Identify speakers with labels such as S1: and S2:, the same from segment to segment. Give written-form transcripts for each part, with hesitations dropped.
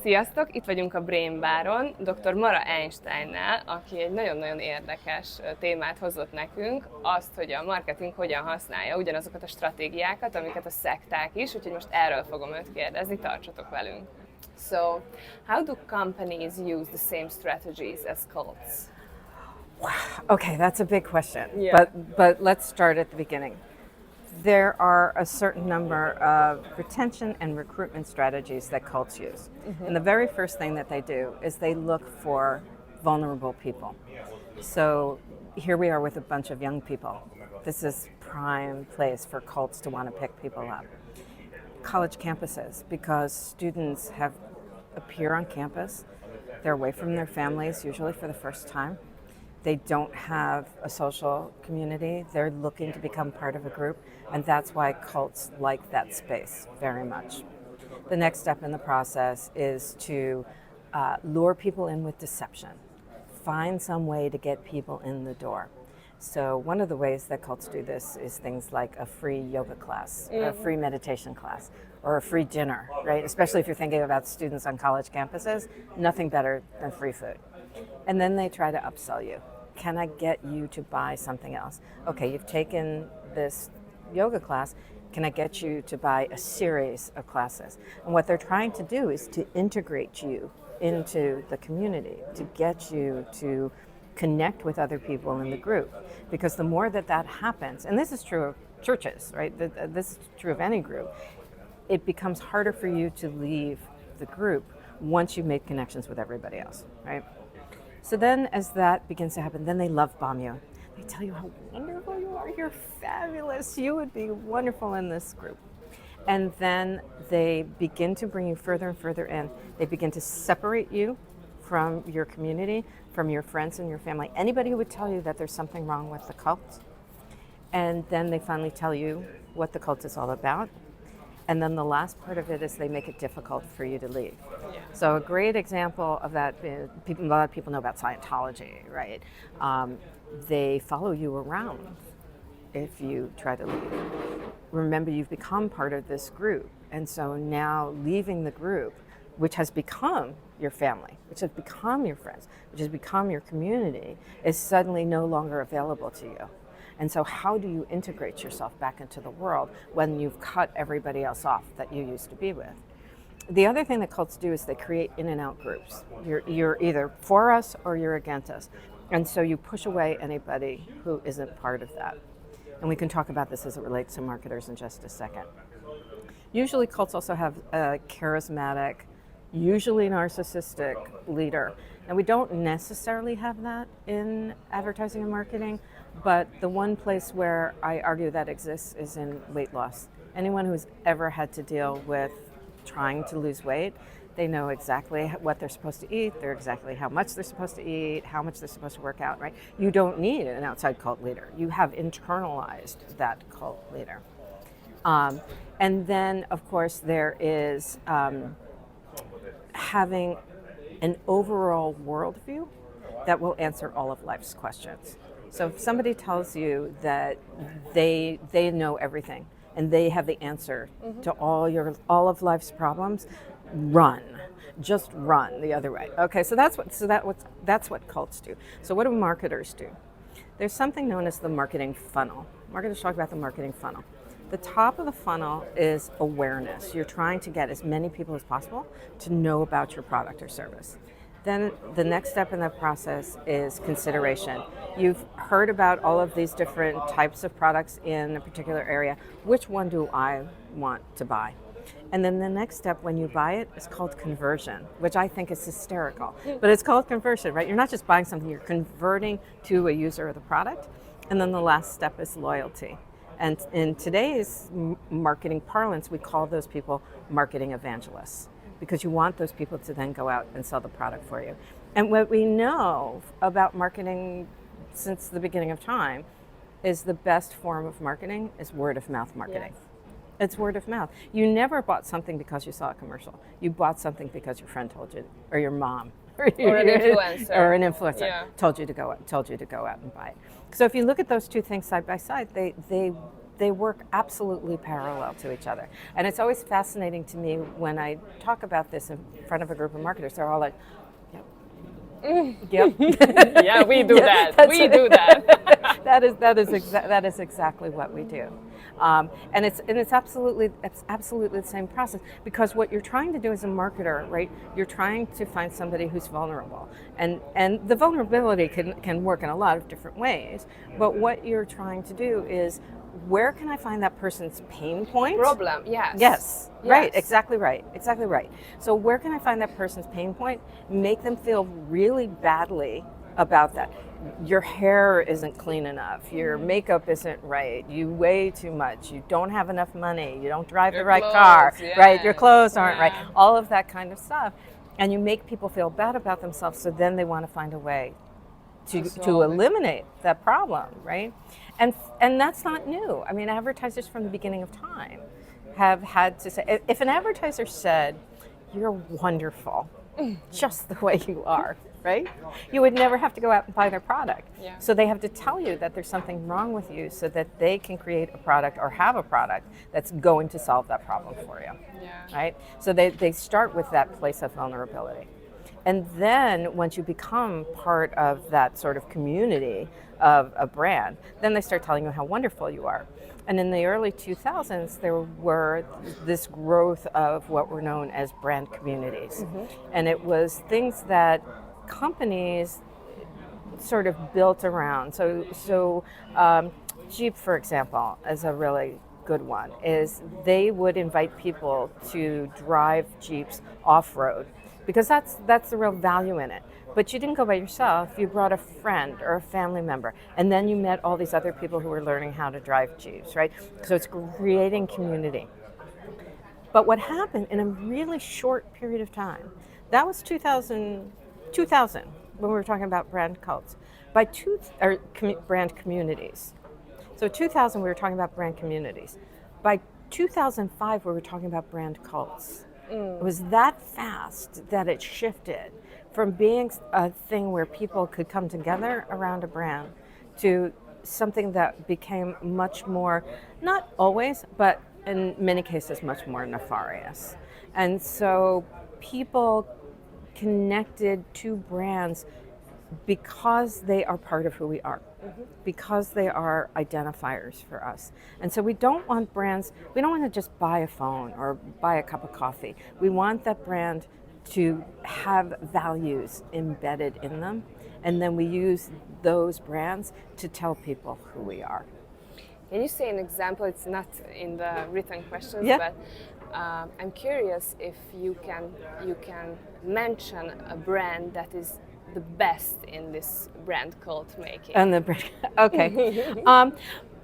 S1: Sziasztok! Itt vagyunk a Brain Baron, dr. Mara Einstein-nel, aki egy nagyon-nagyon érdekes témát hozott nekünk, azt, hogy a marketing hogyan használja ugyanazokat a stratégiákat, amiket a szekták is, úgyhogy most erről fogom őt kérdezni, tartsatok velünk! So, how do companies use the same strategies as cults?
S2: Wow. Okay, that's a big question.
S1: Yeah.
S2: But let's start at the beginning. There are a certain number of retention and recruitment strategies that cults use. Mm-hmm. And the very first thing that they do is they look for vulnerable people. So here we are with a bunch of young people. This is prime place for cults to want to pick people up. College campuses, because students appear on campus. They're away from their families, usually for the first time. They don't have a social community. They're looking to become part of a group, and that's why cults like that space very much. The next step in the process is to lure people in with deception. Find some way to get people in the door. So one of the ways that cults do this is things like a free yoga class, or a free meditation class, or a free dinner, right? Especially if you're thinking about students on college campuses, nothing better than free food. And then they try to upsell you. Can I get you to buy something else? Okay, you've taken this yoga class. Can I get you to buy a series of classes? And what they're trying to do is to integrate you into the community, to get you to connect with other people in the group. Because the more that happens, and this is true of churches, right? This is true of any group, it becomes harder for you to leave the group once you've made connections with everybody else, right? So then as that begins to happen, then they love bomb you. They tell you how wonderful you are, you're fabulous, you would be wonderful in this group. And then they begin to bring you further and further in. They begin to separate you from your community, from your friends and your family. Anybody who would tell you that there's something wrong with the cult. And then they finally tell you what the cult is all about. And then the last part of it is they make it difficult for you to leave. Yeah. So a great example of that, a lot of people know about Scientology, right? They follow you around if you try to leave. Remember, you've become part of this group. And so now leaving the group, which has become your family, which has become your friends, which has become your community, is suddenly no longer available to you. And so how do you integrate yourself back into the world when you've cut everybody else off that you used to be with? The other thing that cults do is they create in and out groups. You're either for us or you're against us. And so you push away anybody who isn't part of that. And we can talk about this as it relates to marketers in just a second. Usually cults also have a charismatic, usually narcissistic leader. And we don't necessarily have that in advertising and marketing, but the one place where I argue that exists is in weight loss. Anyone who's ever had to deal with trying to lose weight, they know exactly what they're supposed to eat, they're exactly how much they're supposed to eat, how much they're supposed to work out, right? You don't need an outside cult leader. You have internalized that cult leader. And then, of course, there is having an overall worldview that will answer all of life's questions. So if somebody tells you that they know everything and they have the answer to all of life's problems, run. Just run the other way. Okay, so that's what cults do. So what do marketers do? There's something known as the marketing funnel. Marketers talk about the marketing funnel. The top of the funnel is awareness. You're trying to get as many people as possible to know about your product or service. Then the next step in that process is consideration. You've heard about all of these different types of products in a particular area. Which one do I want to buy? And then the next step when you buy it is called conversion, which I think is hysterical. But it's called conversion, right? You're not just buying something, you're converting to a user of the product. And then the last step is loyalty. And in today's marketing parlance, we call those people marketing evangelists, because you want those people to then go out and sell the product for you. And what we know about marketing since the beginning of time is the best form of marketing is word of mouth marketing. Yes. It's word of mouth. You never bought something because you saw a commercial. You bought something because your friend told you, or your mom,
S1: or an influencer,
S2: told you to go out and buy it. So if you look at those two things side by side, they they work absolutely parallel to each other. And it's always fascinating to me when I talk about this in front of a group of marketers. They're all like, yep.
S1: Yeah, we do that. We do that.
S2: that is exactly what we do, and it's absolutely the same process, because what you're trying to do as a marketer, right? You're trying to find somebody who's vulnerable, and the vulnerability can work in a lot of different ways. But what you're trying to do is, where can I find that person's pain point?
S1: Problem, yes.
S2: Yes, right, exactly right. So where can I find that person's pain point? Make them feel really badly about that. Your hair isn't clean enough, your makeup isn't right, you weigh too much, you don't have enough money, you don't drive the right car, right? Your clothes aren't right, all of that kind of stuff. And you make people feel bad about themselves, so then they want to find a way to eliminate that problem, right? And that's not new. I mean, advertisers from the beginning of time have had to say, if an advertiser said, "You're wonderful, just the way you are," right? You would never have to go out and buy their product.
S1: Yeah.
S2: So they have to tell you that there's something wrong with you, so that they can create a product or have a product that's going to solve that problem for you, right? So they start with that place of vulnerability. And then once you become part of that sort of community of a brand, then they start telling you how wonderful you are. And in the early 2000s, there were this growth of what were known as brand communities. And it was things that companies sort of built around. So Jeep, for example, is a really good one, is they would invite people to drive Jeeps off-road, because that's the real value in it. But you didn't go by yourself, you brought a friend or a family member, and then you met all these other people who were learning how to drive Jeeps, right? So it's creating community. But what happened in a really short period of time, that was 2000 when we were talking about brand cults, brand communities. So 2000 we were talking about brand communities. By 2005 we were talking about brand cults. It was that fast that it shifted from being a thing where people could come together around a brand to something that became much more, not always, but in many cases much more nefarious. And so people connected to brands because they are part of who we are, because they are identifiers for us. And so we don't want brands, we don't want to just buy a phone or buy a cup of coffee. We want that brand to have values embedded in them, and then we use those brands to tell people who we are.
S1: Can you say an example? It's not in the written questions,
S2: Yeah.
S1: but I'm curious if you can mention a brand that is the best in this brand cult making.
S2: And the brand, okay.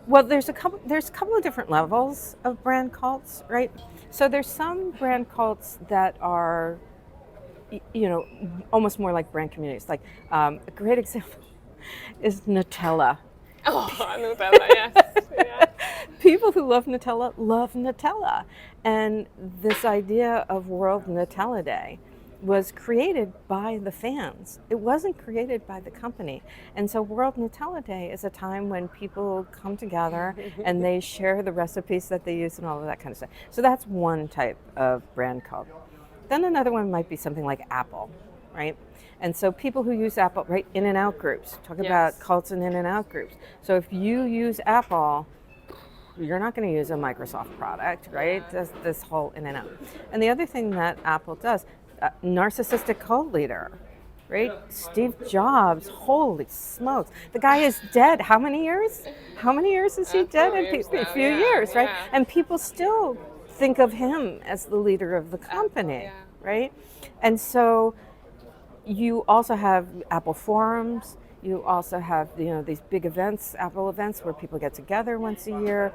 S2: Well, there's a couple of different levels of brand cults, right? So there's some brand cults that are, almost more like brand communities. Like a great example is Nutella.
S1: Oh, Nutella, yes. Yeah.
S2: People who love Nutella. And this idea of World Nutella Day was created by the fans. It wasn't created by the company. And so World Nutella Day is a time when people come together and they share the recipes that they use and all of that kind of stuff. So that's one type of brand cult. Then another one might be something like Apple, right? And so people who use Apple, right, in and out groups, talk about cults and in and out groups. So if you use Apple, you're not going to use a Microsoft product, right? This whole in and out. And the other thing that Apple does, narcissistic cult leader, right? Steve Jobs, holy smokes. The guy is dead. How many years? How many years is he dead? A few years, right?
S1: Yeah.
S2: And people still think of him as the leader of the company, right? And so you also have Apple forums. You also have these big events, Apple events, where people get together once a year.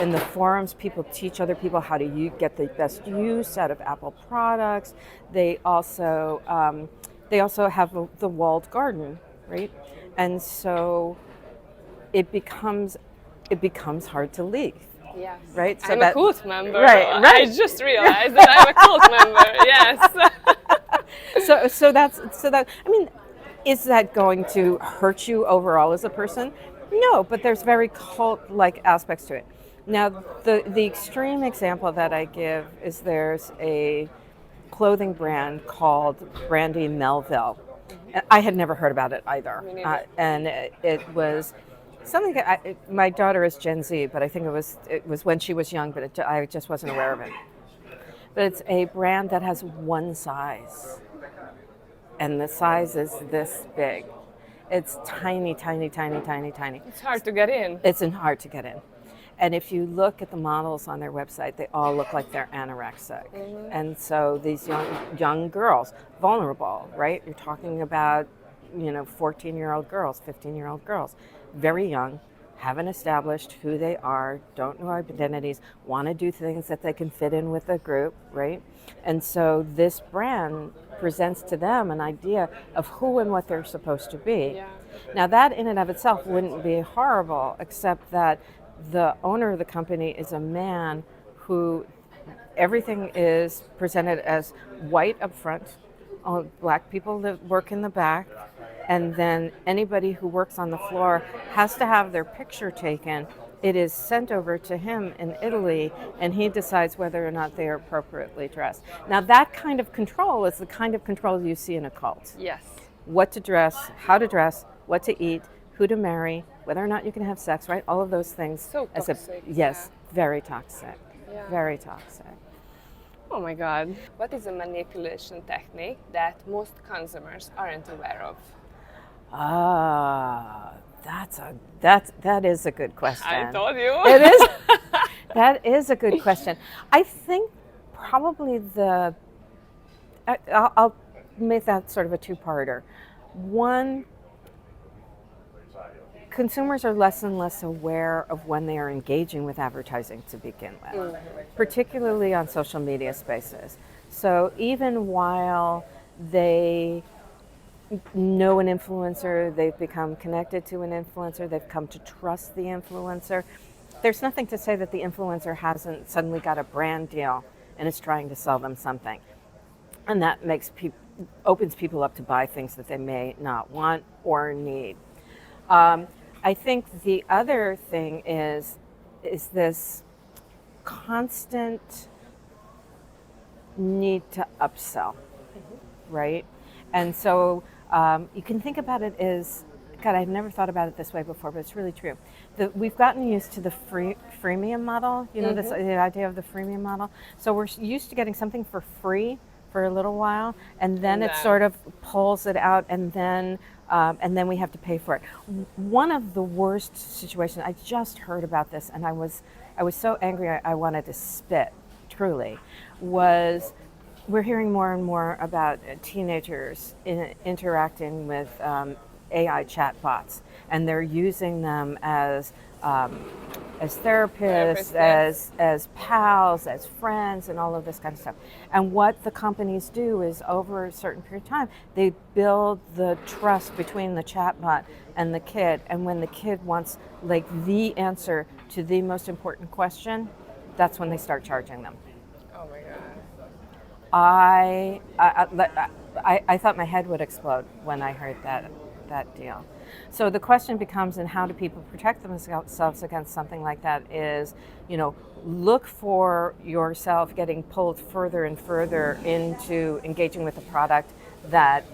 S2: In the forums, people teach other people how to get the best use out of Apple products. They also have the walled garden, right? And so it becomes hard to leave.
S1: Yes.
S2: Right.
S1: So I'm a cult member.
S2: Right.
S1: I just realized that I'm a cult member. Yes.
S2: So that. I mean, is that going to hurt you overall as a person? No, but there's very cult-like aspects to it. Now, the extreme example that I give is there's a clothing brand called Brandy Melville. I had never heard about it either.
S1: Me neither.
S2: And it was something that my daughter is Gen Z, but I think it was when she was young, but I just wasn't aware of it. But it's a brand that has one size, and the size is this big. It's tiny, tiny, tiny, tiny, tiny.
S1: It's hard to get in.
S2: It's hard to get in. And if you look at the models on their website, they all look like they're anorexic. Mm-hmm. And so these young girls, vulnerable, right? You're talking about, 14-year-old girls, 15-year-old girls, very young, haven't established who they are, don't know identities, want to do things that they can fit in with a group, right? And so this brand presents to them an idea of who and what they're supposed to be.
S1: Yeah.
S2: Now that in and of itself wouldn't be horrible, except that the owner of the company is a man who everything is presented as white up front, all black people that work in the back, and then anybody who works on the floor has to have their picture taken. It is sent over to him in Italy, and he decides whether or not they are appropriately dressed. Now that kind of control is the kind of control you see in a cult.
S1: Yes.
S2: What to dress, how to dress, what to eat, who to marry, whether or not you can have sex, right? All of those things.
S1: So toxic.
S2: Yes, very toxic.
S1: Yeah.
S2: Very toxic.
S1: Oh my God. What is a manipulation technique that most consumers aren't aware of?
S2: That is a good question.
S1: I told you.
S2: It is. That is a good question. I think probably I'll make that sort of a two-parter. One, consumers are less and less aware of when they are engaging with advertising to begin with, particularly on social media spaces. So even while they know an influencer, they've become connected to an influencer, they've come to trust the influencer, there's nothing to say that the influencer hasn't suddenly got a brand deal and is trying to sell them something. And that opens people up to buy things that they may not want or need. I think the other thing is this constant need to upsell, right? And so you can think about it as, God, I've never thought about it this way before, but it's really true. We've gotten used to the freemium model, this, the idea of the freemium model. So we're used to getting something for free for a little while, and then it sort of pulls it out, and then we have to pay for it. One of the worst situations, I just heard about this, and I was so angry I wanted to spit, truly, was we're hearing more and more about teenagers interacting with AI chatbots, and they're using them as therapists, as pals, as friends, and all of this kind of stuff. And what the companies do is, over a certain period of time, they build the trust between the chatbot and the kid. And when the kid wants the answer to the most important question, that's when they start charging them.
S1: Oh my God.
S2: I thought my head would explode when I heard that deal. So the question becomes, and how do people protect themselves against something like that, is, look for yourself getting pulled further and further into engaging with a product that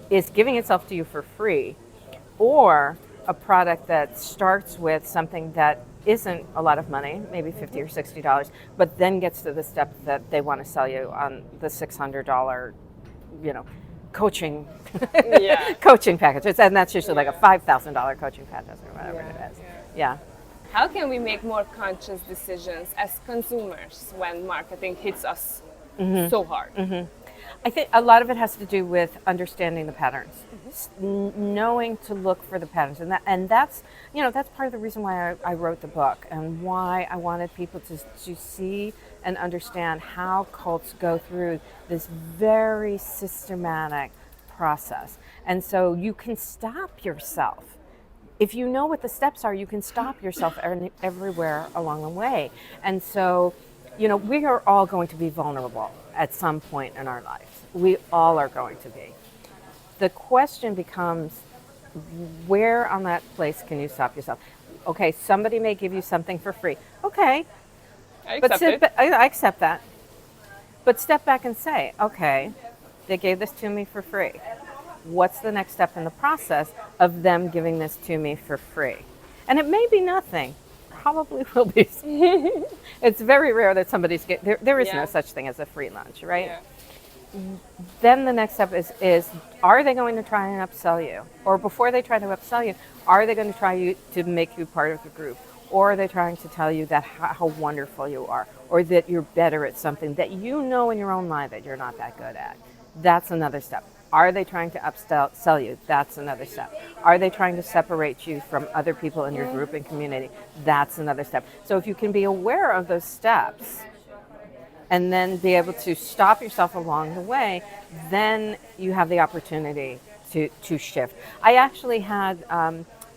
S2: is giving itself to you for free, or a product that starts with something that isn't a lot of money, maybe $50 or $60, but then gets to the step that they want to sell you on the $600, coaching coaching packages, and that's usually like a $5,000 coaching package or whatever it is. Yeah.
S1: How can we make more conscious decisions as consumers when marketing hits us so hard? Mm-hmm.
S2: I think a lot of it has to do with understanding the patterns, knowing to look for the patterns, and that's part of the reason why I wrote the book, and why I wanted people to see and understand how cults go through this very systematic process. And so you can stop yourself. If you know what the steps are, you can stop yourself everywhere along the way. And so, we are all going to be vulnerable at some point in our lives. We all are going to be. The question becomes, where on that place can you stop yourself? Okay, somebody may give you something for free. Okay,
S1: I
S2: but
S1: accept it.
S2: I accept that. But step back and say, okay, they gave this to me for free. What's the next step in the process of them giving this to me for free? And it may be nothing. Probably will be. It's very rare that somebody's there is no such thing as a free lunch, right?
S1: Yeah.
S2: Then the next step is are they going to try and upsell you? Or before they try to upsell you, are they going to try to make you part of the group? Or are they trying to tell you that how wonderful you are, or that you're better at something that you know in your own mind that you're not that good at? That's another step. Are they trying to sell you? That's another step. Are they trying to separate you from other people in your group and community? That's another step. So if you can be aware of those steps and then be able to stop yourself along the way, then you have the opportunity to shift. I actually had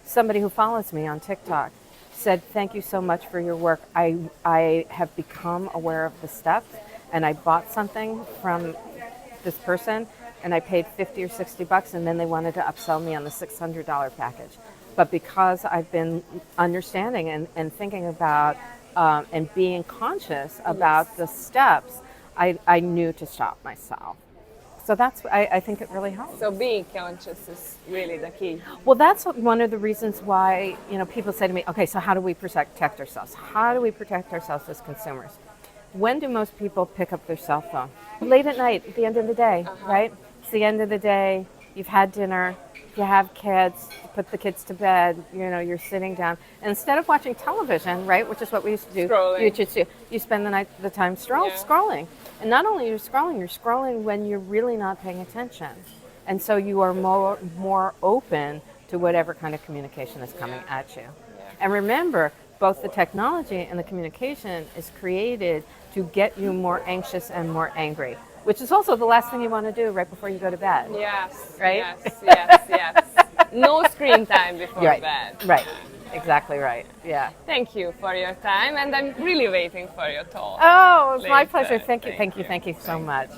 S2: somebody who follows me on TikTok said, thank you so much for your work. I have become aware of the steps, and I bought something from this person, and I paid $50 or $60, and then they wanted to upsell me on the $600 package. But because I've been understanding and thinking about and being conscious about the steps, I knew to stop myself. So I think it really helps.
S1: So being conscious is really the key.
S2: Well, that's one of the reasons why, people say to me, okay, so how do we protect ourselves? How do we protect ourselves as consumers? When do most people pick up their cell phone? Late at night, at the end of the day, right? It's the end of the day, you've had dinner, you have kids, you put the kids to bed, you're sitting down. And instead of watching television, right, which is what we used to do, you spend the time scrolling. And not only you're scrolling when you're really not paying attention. And so you are more open to whatever kind of communication is coming at you.
S1: Yeah.
S2: And remember, both the technology and the communication is created to get you more anxious and more angry, which is also the last thing you want to do right before you go to bed.
S1: Yes.
S2: Right?
S1: Yes. No screen time before bed.
S2: Right. Exactly right. Yeah.
S1: Thank you for your time, and I'm really waiting for your talk.
S2: Oh, it was my
S1: later.
S2: pleasure. Thank you so much.